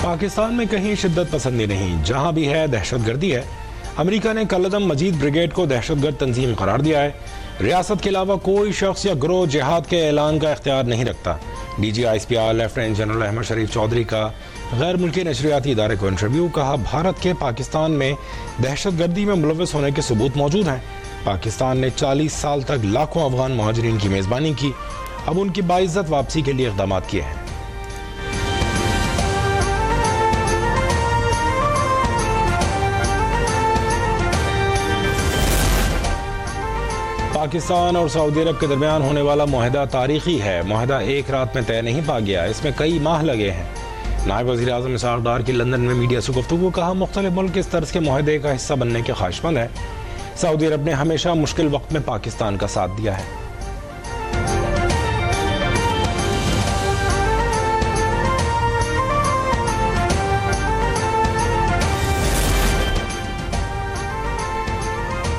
पाकिस्तान में कहीं शिद्दत पसंदी नहीं, जहां भी है दहशतगर्दी है। अमेरिका ने कलदम मजीद ब्रिगेड को दहशतगर्द तंजीम करार दिया है। रियासत के अलावा कोई शख्स या ग्रोह जिहाद के ऐलान का इख्तियार नहीं रखता। DGISPR लेफ्टिनेंट जनरल अहमद शरीफ चौधरी का गैर मुल्की नशरियाती इदारे को इंटरव्यू। कहा, भारत के पाकिस्तान में दहशतगर्दी में मुलव्वस होने के सबूत मौजूद हैं। पाकिस्तान ने 40 साल तक लाखों अफगान मुहाजिरीन की मेज़बानी की, अब उनकी बाइज्जत वापसी के लिए इक़दाम किए हैं। पाकिस्तान और सऊदी अरब के दरमियान होने वाला मुआहदा तारीखी है। मुआहदा एक रात में तय नहीं पा गया, इसमें कई माह लगे हैं। नायब वज़ीर आज़म इसहाक़ डार की लंदन में मीडिया से गुफ्तगू। कहा, मुख्तलिफ मुल्क इस तर्ज के मुआहदे का हिस्सा बनने के ख्वाहिशमंद है। सऊदी अरब ने हमेशा मुश्किल वक्त में पाकिस्तान का साथ दिया है।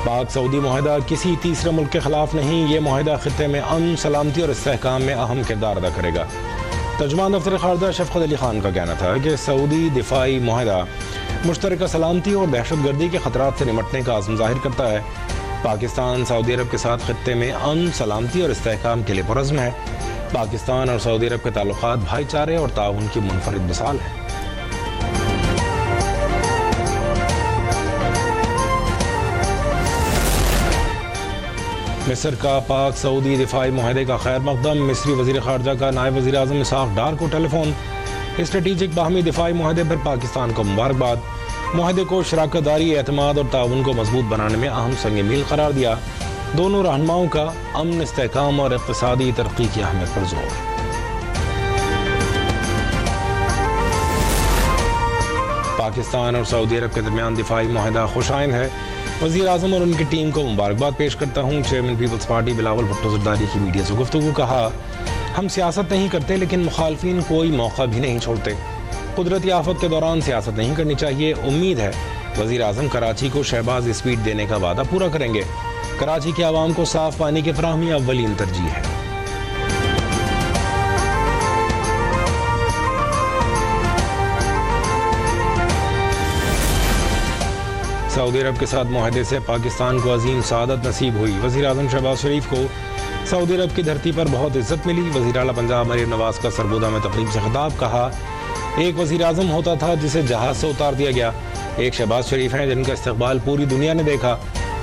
पाक सऊदी मुआहदा किसी तीसरे मुल्क के खिलाफ नहीं, ये मुआहदा खित्ते में अमन, सलामती और इस्तेहकाम में अहम किरदार अदा करेगा। तर्जुमान दफ्तर खारजा शफकत अली खान का कहना था कि सऊदी दिफाई मुआहदा मुश्तरका सलामती और दहशतगर्दी के खतरात से निमटने का आज़म जाहिर करता है। पाकिस्तान सऊदी अरब के साथ खित्ते में अमन, सलामती और इस्तेहकाम के लिए पुरज़्म है। पाकिस्तान और सऊदी अरब के ताल्लुकात भाईचारे और ताउन की मुनफरिद मिसाल है। मिस्र का पाक सऊदी दिफाई मुआहदे का खैर मकदम। मिस्री वज़ीर ख़ारजा का नायब वज़ीर आज़म इसहाक़ डार को टेलीफोन। स्ट्रेटेजिक बाहमी दिफाई मुआहदे पर पाकिस्तान को मुबारकबाद। मुआहदे को शराकतदारी, एतमाद और ताउन को मजबूत बनाने में अहम संग मील करार दिया। दोनों रहनुमाओं का अमन, इस्तेहकाम और इक़्तिसादी तरक्की की अहमियत पर जोर। पाकिस्तान और सऊदी अरब के दरमियान दिफाई मुआहदा खुशाइन है। वज़ीर आज़म और उनकी टीम को मुबारकबाद पेश करता हूँ। चेयरमैन पीपल्स पार्टी बिलावल भुट्टो ज़रदारी की मीडिया से गुफ्तगू। कहा, हम सियासत नहीं करते, लेकिन मुखालफिन कोई मौका भी नहीं छोड़ते। कुदरती आफत के दौरान सियासत नहीं करनी चाहिए। उम्मीद है वज़ीर आज़म कराची को शहबाज स्पीड देने का वादा पूरा करेंगे। कराची के आवाम को साफ पानी की फराहमी अव्वलीन तरजीह है। सऊदी अरब के साथ मुआहदे से पाकिस्तान को अजीम सआदत नसीब हुई। वज़ीर आज़म शहबाज शरीफ को सऊदी अरब की धरती पर बहुत इज्जत मिली। वज़ीर आला पंजाब मरीम नवाज का सरगोदा में तकरीब से खिताब। कहा, एक वज़ीर आज़म होता था जिसे जहाज से उतार दिया गया। एक शहबाज शरीफ हैं जिनका इस्तकबाल पूरी दुनिया ने देखा।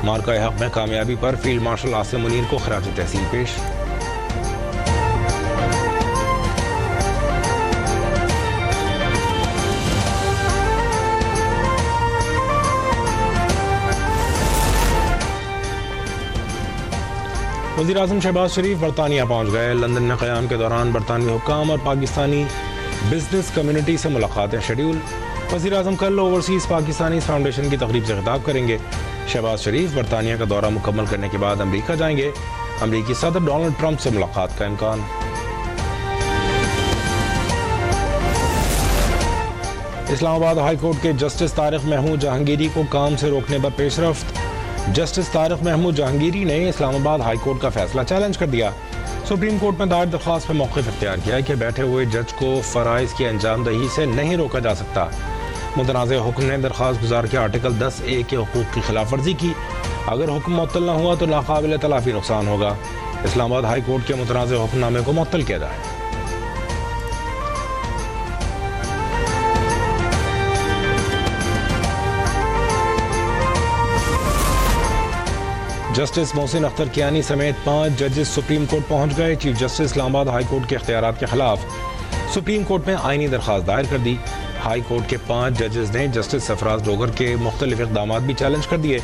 मार्का हक में कामयाबी पर फील्ड मार्शल आसिम मुनीर को खराज तहसीन पेश। वज़ीर आज़म शहबाज शरीफ बरतानिया पहुँच गए। लंदन में क़याम के दौरान बरतानवी हुक्काम और पाकिस्तानी बिजनेस कम्युनिटी से मुलाकातें शेड्यूल। वज़ीर आज़म कल ओवरसीज़ पाकिस्तानी फाउंडेशन की तकरीब से खिताब करेंगे। शहबाज शरीफ बरतानिया का दौरा मुकम्मल करने के बाद अमरीका जाएंगे। अमरीकी सदर डोनाल्ड ट्रंप से मुलाकात का इम्कान। इस्लामाबाद हाई कोर्ट के जस्टिस तारिक महमूद जहांगीरी को काम से रोकने पर पेशरफ्त। जस्टिस तारिक महमूद जहांगीरी ने इस्लामाबाद हाई कोर्ट का फैसला चैलेंज कर दिया। सुप्रीम कोर्ट में दायर दरख्वास्त पर मौक़िफ़ इख्तियार किया कि बैठे हुए जज को फ़राइज़ की अंजामदही से नहीं रोका जा सकता। मुतनाज़ हुक्म ने दरख्वास्त गुजार के आर्टिकल 10A के हुकूक़ की खिलाफ वर्जी की। अगर हुक्म मुअत्तल न हुआ तो नाकाबिल तलाफ़ी नुकसान होगा। इस्लामाबाद हाई कोर्ट के मुतनाज़ हुक्मनामे को मुअत्तल किया जाए। जस्टिस मोहसिन अख्तर कियानी समेत 5 जजेस सुप्रीम कोर्ट पहुंच गए। Chief justice Islamabad high court के इख्तियारात के खिलाफ सुप्रीम कोर्ट में आईनी दरख्वास्त दायर कर दी। हाई कोर्ट के 5 जजेस ने जस्टिस सरफराज डोगर के मुख्तलिफ इक़दामात भी चैलेंज कर दिए।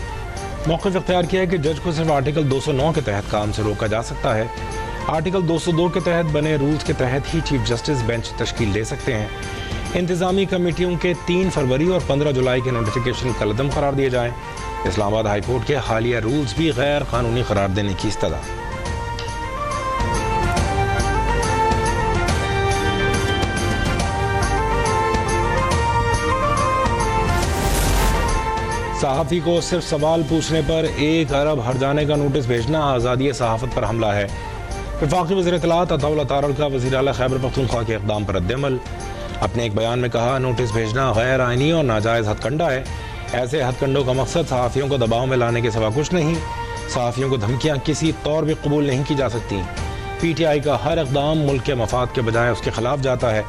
मौक़िफ़ इख्तियार किया है कि जज को सिर्फ आर्टिकल 209 के तहत काम से रोका जा सकता है। आर्टिकल 202 के तहत बने रूल्स के तहत ही चीफ जस्टिस बेंच तश्कील दे सकते हैं। इंतज़ामी कमेटियों के 3 फरवरी और 15 जुलाई के नोटिफिकेशन कलदम करार दिए जाएँ। इस्लामाबाद हाई कोर्ट के हालिया रूल्स भी गैर कानूनी करार देने की इस्तदा। सहाफ़ी को सिर्फ सवाल पूछने पर 1 अरब हर्जाने का नोटिस भेजना आज़ादी सहाफ़त पर हमला है। वफाकी वज़ीर इत्तलाआत अताउल्लाह तारड़ का वज़ीर आला खैबर पख्तूनख्वा के इक़दाम पर रद्द-ए-अमल। अपने एक बयान में कहा, नोटिस भेजना गैर आईनी और नाजायज़ हथकंडा है। ऐसे हथकंडों का मकसद सहाफ़ियों को दबाव में लाने के सिवा कुछ नहीं। सहाफ़ियों को धमकियाँ किसी तौर भी कबूल नहीं की जा सकती। PTI का हर इक़दाम मुल्क के मफाद के बजाय उसके खिलाफ जाता है।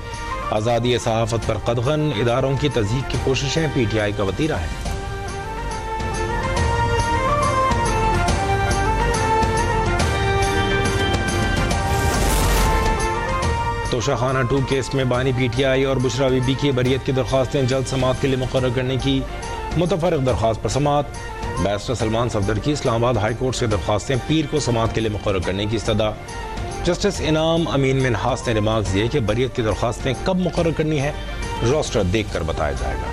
आज़ादी सहाफ़त पर कदगन इदारों की तज़हीक की कोशिशें PTI का वतीरा है। तोशाखाना 2 केस में बानी PTI और बुशरा बीबी की बरियत की दरख्वास्तें जल्द समाअत के लिए मुकर्रर करने की मुतफर्रिक़ दरख्वास्त पर समाअत। बैरिस्टर सलमान सफदर की इस्लामाबाद हाई कोर्ट से दरख्वास्तें पीर को समाअत के लिए मुकर्रर करने की इस्तदा। जस्टिस इनाम अमीन मिन्हास ने रिमार्क दिए कि बरियत की दरख्वास्तें कब मुकर्रर करनी है, रोस्टर देख कर बताया जाएगा।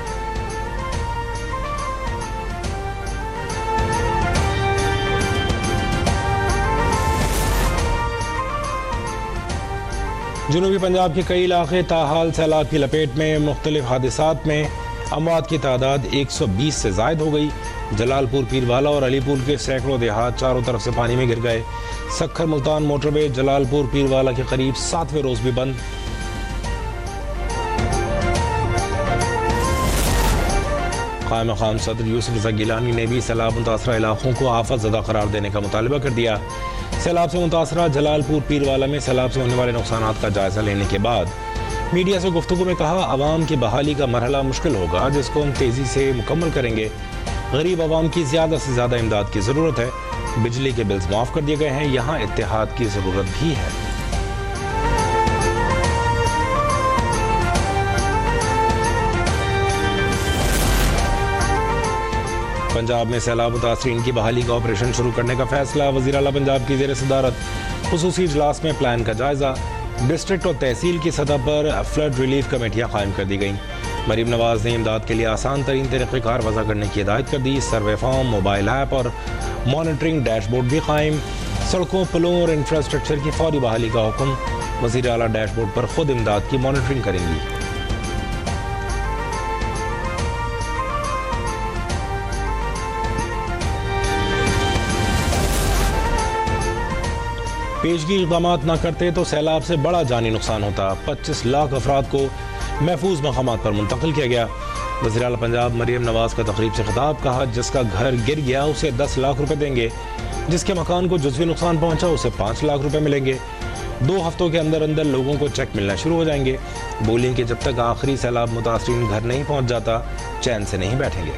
जनूबी पंजाब के कई इलाके ताहाल सैलाब की लपेट में। मुख्तलिफ हादिसात में अमवात की तादाद 120 से जायद हो गई। जलालपुर पीरवाला और अलीपुर के सैकड़ों देहात चारों तरफ से पानी में गिर गए। सक्खर मुल्तान मोटरवे जलालपुर पीरवाला के करीब 7वें रोज भी बंद। क़ायम मक़ाम सदर यूसुफ रज़ा गिलानी ने भी सैलाब मुतासरा इलाकों को आफत ज़दा करार देने का मुतालबा कर दिया। सैलाब से मुतासरा जलालपुर पीरवाला में सैलाब से होने वाले नुकसानात का जायजा लेने के बाद मीडिया से गुफ्तगू में कहा, आवाम की बहाली का मरहला मुश्किल होगा जिसको हम तेज़ी से मुकम्मल करेंगे। गरीब आवाम की ज़्यादा से ज़्यादा इमदाद की ज़रूरत है। बिजली के बिल्स माफ़ कर दिए गए हैं। यहाँ इत्तेहाद की ज़रूरत भी है। पंजाब में सैलाब मुतासरीन की बहाली का ऑपरेशन शुरू करने का फैसला। वज़ीर आला पंजाब की ज़ेर सदारत खुसूसी इजलास में प्लान का जायजा। डिस्ट्रिक्ट और तहसील की सतह पर फ्लड रिलीफ कमेटियाँ कायम कर दी गईं। मरीम नवाज ने इमदाद के लिए आसान तरीन तरीक़ेकार वज़ा करने की हिदायत कर दी। सर्वे फॉर्म, मोबाइल ऐप और मॉनिटरिंग डैशबोर्ड भी कायम। सड़कों, पुलों और इंफ्रास्ट्रक्चर की फौरी बहाली का हुक्म। वज़ीर आला डैशबोर्ड पर खुद इमदाद की मॉनिटरिंग करेंगी। पेशगी इक़दाम न करते तो सैलाब से बड़ा जानी नुकसान होता। 25 लाख अफराद को महफूज मकामात पर मुंतकिल किया गया। वज़ीर आला पंजाब मरीम नवाज का तकरीब से खिताब। कहा, जिसका घर गिर गया उसे 10 लाख रुपए देंगे, जिसके मकान को जुज़वी नुकसान पहुंचा उसे 5 लाख रुपए मिलेंगे। 2 हफ्तों के अंदर अंदर लोगों को चेक मिलना शुरू हो जाएंगे। बोलें कि जब तक आखिरी सैलाब मुतासरीन घर नहीं पहुंच जाता चैन से नहीं बैठेंगे।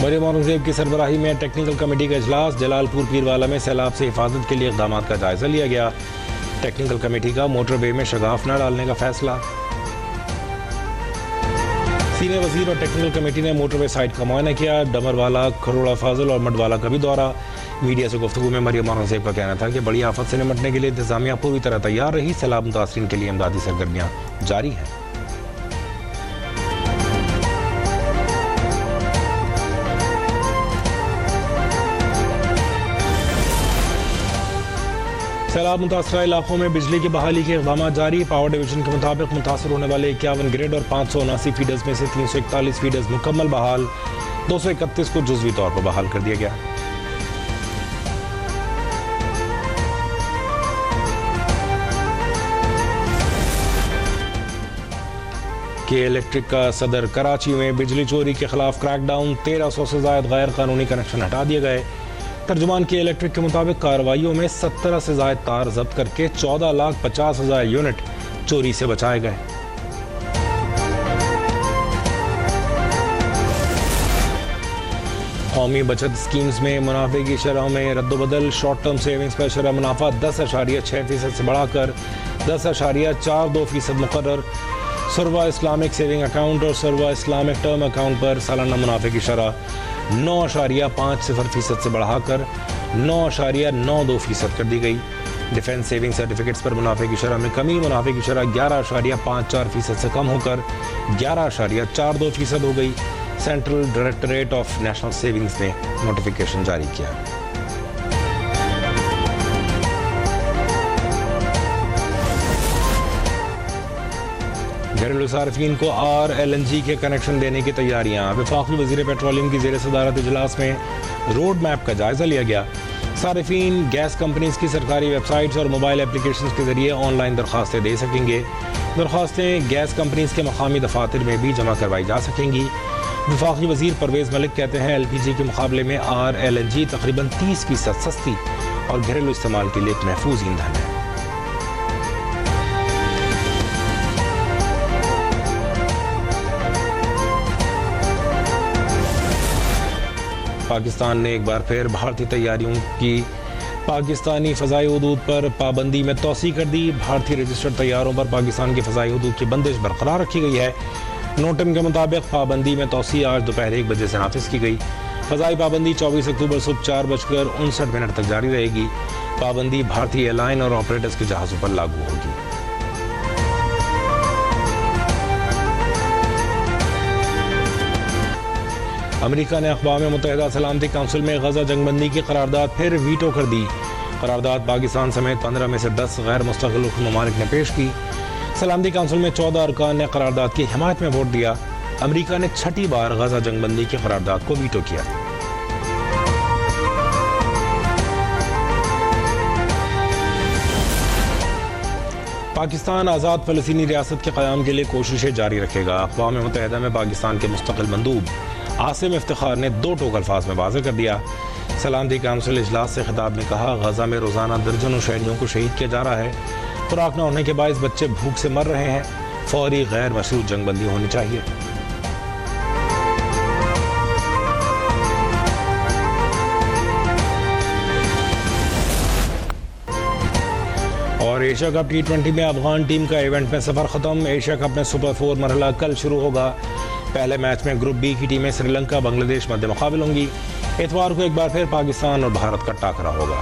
मरीम औरंगज़ेब की सरबराही में टेक्निकल कमेटी का इजलास। जलालपुर पीरवाला में सैलाब से हिफाजत के लिए इक़दाम का जायजा लिया गया। टेक्निकल कमेटी का मोटरवे में शगाफ न डालने का फैसला। सीनियर वजीर और टेक्निकल कमेटी ने मोटरवे साइट का मुआयना किया। डमरवाला, खरोड़ा फाजल और मडवाला का भी दौरा। मीडिया से गुफ्तगू में मरीम औरंगज़ेब का कहना था कि बड़ी आफत से निपटने के लिए इंतजामिया पूरी तरह तैयार रही। सैलाब मुतासरीन के लिए इमदादी सरगर्मियाँ जारी हैं। सैलाब मुतासरा इलाकों में बिजली की बहाली के इक़दाम जारी। पावर डिवीजन के मुताबिक मुतासर होने वाले 51 ग्रिड और 579 फीडर्स में से 341 फीडर्स मुकम्मल बहाल, 231 को जुज़वी तौर पर बहाल कर दिया गया। के इलेक्ट्रिक का सदर कराची में बिजली चोरी के खिलाफ क्रैकडाउन। 1300 से ज़ायद गैर कानूनी कनेक्शन हटा दिए गए। तर्जुमान के इलेक्ट्रिक के मुताबिक कार्रवाइयों में 17 से ज़ायद तार जब्त करके 14,50,000 यूनिट चोरी से बचाए गए। कौमी बचत स्कीम्स में मुनाफे की शरह में रद्दबदल। शॉर्ट टर्म सेविंग्स पर शरह मुनाफा 10.6% से बढ़ाकर 10.42% मुकर्रर। सर्वा इस्लामिक सेविंग अकाउंट और सर्वा इस्लामिक टर्म अकाउंट पर सालाना मुनाफे की शरह 9.50% से बढ़ाकर 9.92% कर दी गई। डिफेंस सेविंग सर्टिफिकेट्स पर मुनाफे की शरह में कमी। मुनाफे की शरह 11.54% से कम होकर 11.42% हो गई। Central directorate of national savings ने नोटिफिकेशन जारी किया। घरेलू सार्फिन को RLNG के कनेक्शन देने की तैयारियां। वफाकी वज़ीर पेट्रोलियम की ज़ेर सदारत इजलास में रोड मैप का जायजा लिया गया। सारिफीन गैस कंपनीज की सरकारी वेबसाइट्स और मोबाइल एप्लीकेशन के जरिए ऑनलाइन दरख्वास्तें दे सकेंगे। दरख्वास्तें गैस कंपनीज के मकामी दफातर में भी जमा करवाई जा सकेंगी। वफाकी वज़ीर परवेज़ मलिक कहते हैं LPG के मुकाबले में RLNG तकरीबन 30% सस्ती और घरेलू इस्तेमाल के लिए एक महफूज ईंधन है। पाकिस्तान ने एक बार फिर भारतीय तैयारियों की पाकिस्तानी फ़ज़ाई हदूद पर पाबंदी में तोसी कर दी। भारतीय रजिस्टर्ड तैयारों पर पाकिस्तान की फ़ज़ाई हदूद की बंदिश बरकरार रखी गई है। नोटम के मुताबिक पाबंदी में तोसी आज दोपहर 1 बजे से नाफिज की गई। फ़ज़ाई पाबंदी 24 अक्टूबर सुबह 4:59 तक जारी रहेगी। पाबंदी भारतीय एयरलाइन और ऑपरेटर्स के जहाज़ों पर लागू होगी। अमेरिका ने अक़वाम मुत्तहिदा सलामती काउंसिल में गजा जंगबंदी की करारदाद फिर वीटो कर दी। करारदाद पाकिस्तान समेत 15 में से 10 गैर मुस्तक़िल ममालिक ने पेश की। सलामती काउंसिल में 14 अरकान ने करारदाद की हिमायत में वोट दिया। अमेरिका ने 6ठी बार गजा जंगबंदी की करारदाद को वीटो किया। पाकिस्तान आज़ाद फ़लस्तीनी रियासत के क़याम के लिए कोशिशें जारी रखेगा। अक़वाम मुत्तहिदा में पाकिस्तान के मुस्तक़िल मंदूब आसिम इफ्तिखार ने 2 टोक अल्फाज में वाज़ेह कर दिया। सलामती काउंसिल इजलास से खिताब में कहा, गजा में रोज़ाना दर्जनों शहरियों को शहीद किया जा रहा है। खुराक न होने के बायस बच्चे भूख से मर रहे हैं। फौरी गैर मशरूत जंगबंदी होनी चाहिए। और एशिया कप T20 में अफगान टीम का इवेंट में सफर खत्म। एशिया कप में सुपर 4 मरहला कल शुरू होगा। पहले मैच में ग्रुप बी की टीमें श्रीलंका बांग्लादेश मध्य मुकाबिल होंगी। इतवार को एक बार फिर पाकिस्तान और भारत का टाकरा होगा।